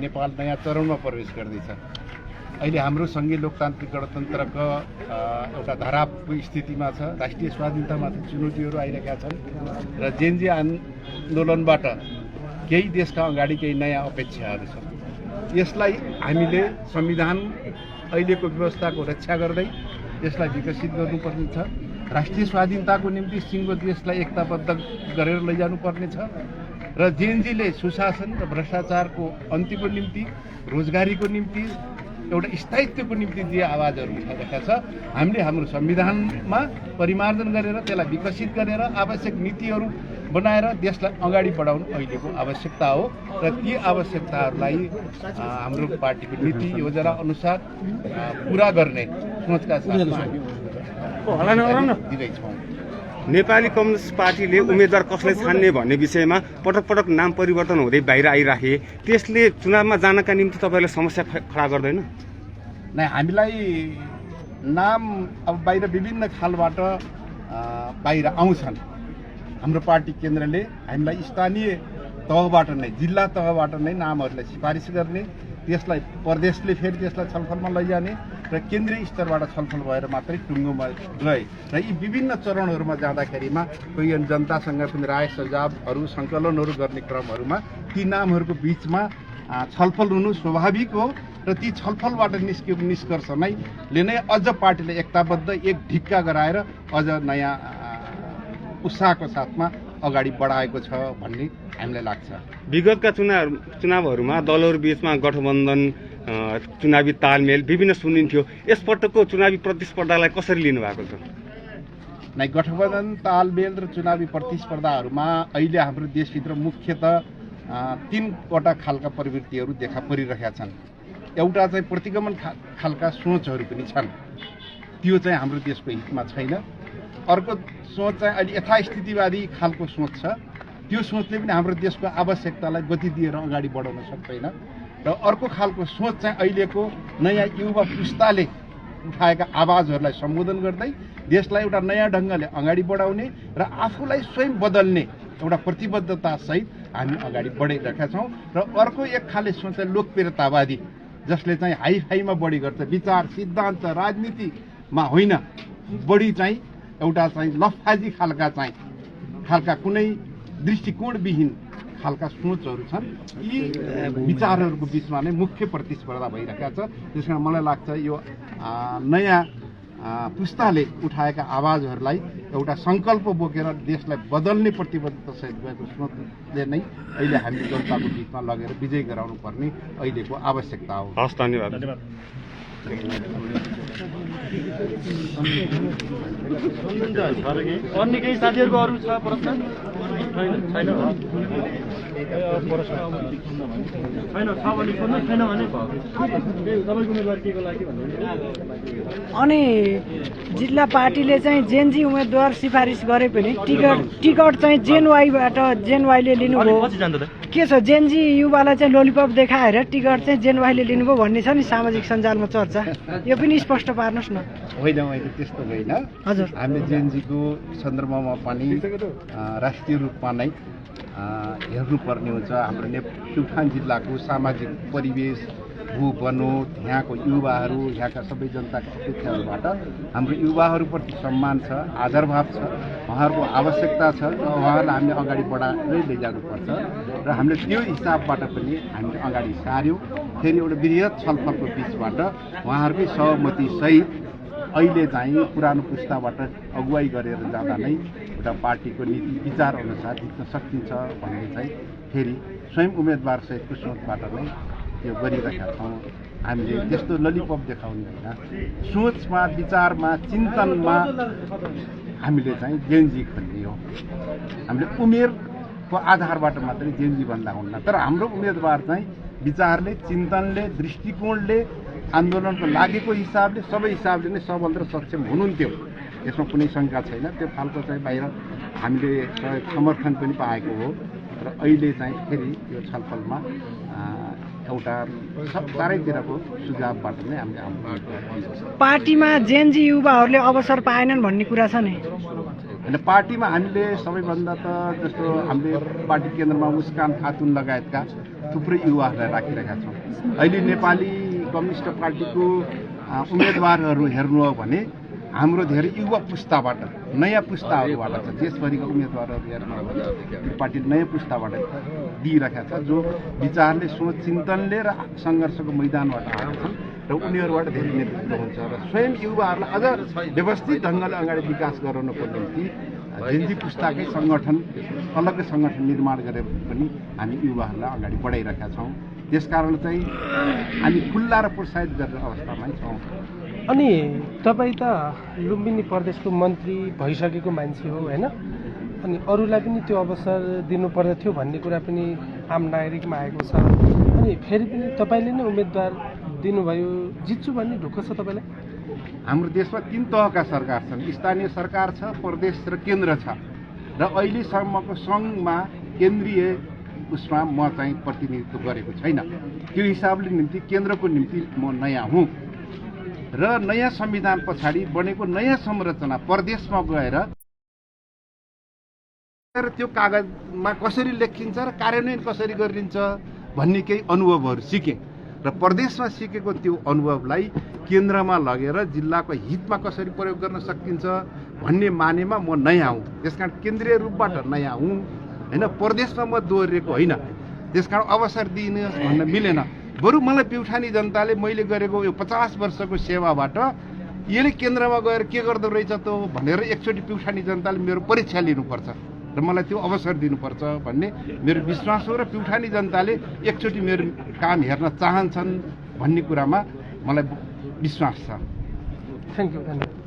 नेपाल नयाँ चरणमा प्रवेश गर्दैछ। अहिले हाम्रो सङ्घीय लोकतान्त्रिक गणतन्त्रको एउटा धरापको स्थितिमा छ। राष्ट्रिय स्वाधीनतामाथि चुनौतीहरू आइरहेका छन् र जेनजी आन्दोलनबाट केही देशका अगाडि केही नयाँ अपेक्षाहरू छन्। यसलाई हामीले संविधान अहिलेको व्यवस्थाको रक्षा गर्दै यसलाई विकसित गर्नुपर्ने छ। राष्ट्रिय स्वाधीनताको निम्ति सिङ्गो देशलाई एकताबद्ध गरेर लैजानुपर्ने छ र जेएनजीले सुशासन र भ्रष्टाचारको अन्त्यको निम्ति, रोजगारीको निम्ति, एउटा स्थायित्वको निम्ति जे आवाजहरू उठाइरहेका छ, हामीले हाम्रो संविधानमा परिमार्जन गरेर त्यसलाई विकसित गरेर आवश्यक नीतिहरू बनाएर देशलाई अगाडि बढाउनु अहिलेको आवश्यकता हो र ती आवश्यकताहरूलाई हाम्रो पार्टीको नीति योजना अनुसार पुरा गर्ने सोचका साथमा दिँदैछौँ। नेपाली कम्युनिस्ट पार्टीले उम्मेदवार कसलाई छान्ने भन्ने विषयमा पटक पटक नाम परिवर्तन हुँदै बाहिर आइराखे, त्यसले चुनावमा जानका निम्ति तपाईँलाई समस्या खडा गर्दैन? नै, हामीलाई नाम अब बाहिर विभिन्न खालबाट बाहिर आउँछन्। हाम्रो पार्टी केन्द्रले हामीलाई स्थानीय तहबाट नै, जिल्ला तहबाट नै नामहरूलाई सिफारिस गर्ने, त्यसलाई प्रदेशले फेरि त्यसलाई छलफलमा लैजाने र केन्द्रीय स्तरबाट छलफल भएर मात्रै टुङ्गोमा गए र यी विभिन्न चरणहरूमा जाँदाखेरिमा कोही जनतासँग पनि राय सुझावहरू सङ्कलनहरू गर्ने क्रमहरूमा ती नामहरूको बिचमा छलफल हुनु स्वाभाविक हो र ती छलफलबाट निस्केको निष्कर्ष नै अझ पार्टीले एकताबद्ध एक ढिक्का गराएर अझ नयाँ उत्साहको साथमा अगाडि बढाएको छ भन्ने हामीलाई लाग्छ। विगतका चुनावहरूमा दलहरू बीचमा गठबन्धन, चुनावी तालमेल विभिन्न सुनिन्थ्यो। यसपटकको चुनावी प्रतिस्पर्धालाई कसरी लिनुभएको छ? नै, गठबन्धन, तालमेल र चुनावी प्रतिस्पर्धाहरूमा अहिले हाम्रो देशभित्र मुख्यतः 3वटा खालका प्रवृत्तिहरू देखा परिरहेका छन्। एउटा चाहिँ प्रतिगमन खालका सोचहरू पनि छन्, त्यो चाहिँ हाम्रो देशको हितमा छैन। अर्को सोच चाहिँ अहिले यथास्थितिवादी खालको सोच छ, त्यो सोचले पनि हाम्रो देशको आवश्यकतालाई गति दिएर अगाडि बढाउन सक्दैन। र अर्को खालको सोच चाहिँ अहिलेको नयाँ युवा पुस्ताले उठाएका आवाजहरूलाई सम्बोधन गर्दै देशलाई एउटा नयाँ ढङ्गले अगाडि बढाउने र आफूलाई स्वयं बदल्ने एउटा प्रतिबद्धतासहित हामी अगाडि बढिरहेका छौँ। र अर्को एक खाले सोच चाहिँ लोकप्रियतावादी, जसले चाहिँ हाइफाईमा बढी गर्छ, विचार सिद्धान्त राजनीतिमा होइन, बढी चाहिँ एउटा चाहिँ लफाजी खालका कुनै दृष्टिकोणविहीन खालका सोचहरू छन्। यी विचारहरूको बिचमा नै मुख्य प्रतिस्पर्धा भइरहेका छ। त्यस कारण मलाई लाग्छ यो नयाँ पुस्ताले उठाएका आवाजहरूलाई एउटा सङ्कल्प बोकेर देशलाई बदल्ने प्रतिबद्धतासहित गएको सोचले नै अहिले हामी जनताको बिचमा लगेर विजय गराउनु पर्ने अहिलेको आवश्यकता हो। हस्, धन्यवाद। अन्य केही साथीहरूको अरू छ प्रश्न? छैन छ भने सोध्नु, छैन भने तपाईँको उम्मेदवार के को लागि भन्नु? अनि जिल्ला पार्टीले चाहिँ जेनजी उम्मेदवार सिफारिस गरे पनि टिकट चाहिँ जेनवाईले लिनुभयो। के छ, जेनजी युवालाई चाहिँ लोलिपप देखाएर टिकट चाहिँ जेनवाईले लिनुभयो भन्ने छ नि सामाजिक सञ्जालमा चर्चा, यो पनि स्पष्ट पार्नुहोस् न। होइन, त्यस्तो होइन। हजुर, हामीले जेएनजीको सन्दर्भमा पनि राष्ट्रिय रूपमा नै हेर्नुपर्ने हुन्छ। हाम्रो प्युठान जिल्लाको सामाजिक परिवेश, भू बनोट, यहाँको युवाहरू, यहाँका सबै जनताका अपेक्षाहरूबाट हाम्रो युवाहरूप्रति सम्मान छ, आदरभाव छ, उहाँहरूको आवश्यकता छ र उहाँहरूलाई हामीले अगाडि बढाएरै लैजानुपर्छ र हामीले त्यो हिसाबबाट पनि हामीले अगाडि सार्यौँ। फेरि एउटा वृहत छलफलको बिचबाट उहाँहरूकै सहमतिसहित अहिले चाहिँ पुरानो पुस्ताबाट अगुवाई गरेर जाँदा नै एउटा पार्टीको नीति विचार अनुसार जित्न सकिन्छ भन्ने चाहिँ फेरि स्वयं उम्मेदवारसहितको सोचबाट नै यो गरिरहेका छौँ। हामीले त्यस्तो ललिपप देखाउने होइन, सोचमा, विचारमा, चिन्तनमा हामीले चाहिँ जेएनजी खोल्ने हो। हामीले उमेरको आधारबाट मात्रै जेएनजी भन्दा हुन्न, तर हाम्रो उम्मेदवार चाहिँ विचारले, चिन्तनले, दृष्टिकोणले, आन्दोलनको लागेको हिसाबले, सबै हिसाबले नै सबल र सक्षम हुनुहुन्थ्यो। यसमा कुनै शङ्का छैन। त्यो खालको चाहिँ बाहिर हामीले समर्थन पनि पाएको हो र अहिले चाहिँ फेरि यो छलफलमा एउटा चारैतिरको सुझावबाट नै हामीले हाम्रो पार्टीमा जेएनजी युवाहरूले अवसर पाएनन् भन्ने कुरा छ नि। होइन, पार्टीमा हामीले सबैभन्दा त जस्तो हामीले पार्टी केन्द्रमा मुस्कान खातुन लगायतका थुप्रै युवाहरूलाई राखिरहेका छौँ। अहिले नेपाली कम्युनिस्ट पार्टीको उम्मेदवारहरू हेर्नु हो भने हाम्रो धेरै युवा पुस्ताबाट नयाँ पुस्ताहरूबाट छ। देशभरिका उम्मेदवारहरू हेर्नु हो भने यो पार्टीले नयाँ पुस्ताबाट दिइरहेका छ, जो विचारले सोच चिन्तनले र सङ्घर्षको मैदानबाट आएका छन् र उनीहरूबाट धेरै नेतृत्व हुन्छ र स्वयं युवाहरूलाई अझ व्यवस्थित ढङ्गले अगाडि विकास गराउनको निम्ति जेन्जी पुस्ताकै सङ्गठन अलग्गै सङ्गठन निर्माण गरेर पनि हामी युवाहरूलाई अगाडि बढाइरहेका छौँ। त्यसकारण चाहिँ हामी खुल्ला र प्रोत्साहित गर्ने अवस्थामै छौँ। अनि तपाईँ त लुम्बिनी प्रदेशको मन्त्री भइसकेको मान्छे हो होइन, अनि अरूलाई पनि त्यो अवसर दिनुपर्दथ्यो भन्ने कुरा पनि आम नागरिकमा आएको छ। अनि फेरि पनि तपाईँले नै उम्मेदवार दिनुभयो, जित्छु भन्ने ढुक्क छ तपाईँलाई? हाम्रो देशमा 3 तहका सरकार छन्, स्थानीय सरकार छ, प्रदेश र केन्द्र छ र अहिलेसम्मको सङ्घमा केन्द्रीय उसमा म चाहिँ प्रतिनिधित्व गरेको छैन। त्यो हिसाबले निम्ति केन्द्रको निम्ति म नयाँ हुँ र नयाँ संविधान पछाडि बनेको नयाँ संरचना प्रदेशमा गएर त्यो कागजमा कसरी लेखिन्छ र कार्यान्वयन कसरी गरिन्छ भन्ने केही अनुभवहरू सिकेँ र प्रदेशमा सिकेको त्यो अनुभवलाई केन्द्रमा लगेर जिल्लाको हितमा कसरी प्रयोग गर्न सकिन्छ भन्ने मानेमा म नयाँ हुँ। त्यसकारण केन्द्रीय रूपबाट नयाँ हुँ होइन, प्रदेशमा म दोहोरिएको होइन। त्यसकारण अवसर दिनुहोस् भन्न मिलेन। बरु मलाई प्युठानी जनताले मैले गरेको यो 50 वर्षको सेवाबाट यसले केन्द्रमा गएर के गर्दो रहेछ त भनेर एकचोटि प्युठानी जनताले मेरो परीक्षा लिनुपर्छ र मलाई त्यो अवसर दिनुपर्छ भन्ने मेरो विश्वास हो र प्युठानी जनताले एकचोटि मेरो काम हेर्न चाहन्छन् भन्ने कुरामा मलाई विश्वास छ। Thank you.